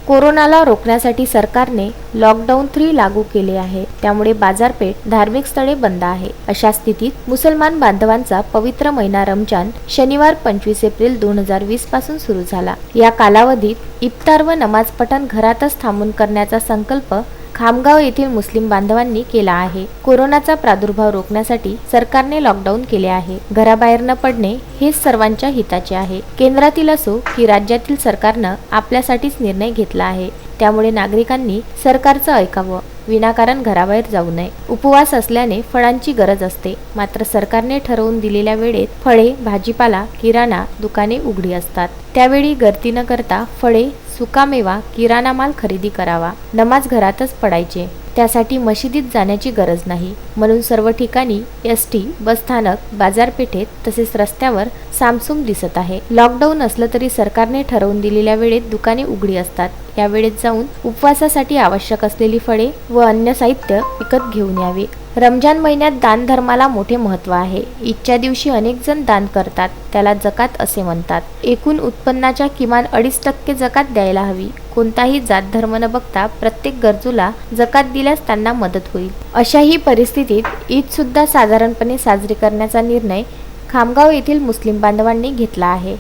कोरोनाला रोखण्यासाठी सरकारने लॉकडाऊन 3 लागू केले आहे। त्यामुळे बाजारपेठ, धार्मिक स्थळे बंद आहे। अशा स्थितीत मुसलमान बांधवांचा पवित्र महिना रमजान शनिवार 25 एप्रिल 2020 पासून सुरू झाला। या कालावधीत इफ्तार व नमाज पठण घरातच थांबून करण्याचा संकल्प खामगाव येथील मुस्लिम बांधवांनी केला आहे। कोरोनाचा प्रादुर्भाव रोखण्यासाठी सरकारने लॉकडाऊन केले आहे। घराबाहेर न पडणे हेच सर्वांच्या हिताचे आहे। केंद्रातील असो की राज्यातील सरकारनं आपल्यासाठीच निर्णय घेतला आहे। त्यामुळे नागरिकांनी सरकारचं ऐकावं, विनाकारण घराबाहेर जाऊ नये। उपवास असल्याने फळांची गरज असते, मात्र सरकारने ठरवून दिलेल्या वेळेत फळे, भाजीपाला, किराणा दुकाने उघडी असतात। त्यावेळी गर्दी न करता फळे, सुकामेवा, किराणा माल खरेदी करावा। नमाज घरातच पडायचे, त्यासाठी मशिदीत जाण्याची गरज नाही। म्हणून सर्व ठिकाणी एसटी, बसस्थानक, बाजारपेठेत तसेच रस्त्यावर सामसूम दिसत आहे। लॉकडाऊन असलं तरी सरकारने ठरवून दिलेल्या वेळेत दुकाने उघडी असतात। या वेळेत जाऊन उपवासासाठी आवश्यक असलेली फळे व अन्य साहित्य विकत घेऊन यावे। रमजान महिन्यात दान धर्माला मोठे महत्त्व आहे। ईदच्या दिवशी अनेक जण दान करतात, त्याला जकात असे म्हणतात। एकूण उत्पन्नाच्या किमान 2.5% जकात द्यायला हवी। कोणताही जात धर्म न बघता प्रत्येक गरजूला जकात दिल्यास त्यांना मदत होईल। अशाही परिस्थितीत ईद सुद्धा साधारणपणे साजरी करण्याचा निर्णय खामगाव येथील मुस्लिम बांधवांनी घेतला आहे।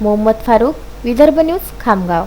मोहम्मद फारूक, विदर्भ न्यूज, खामगाव।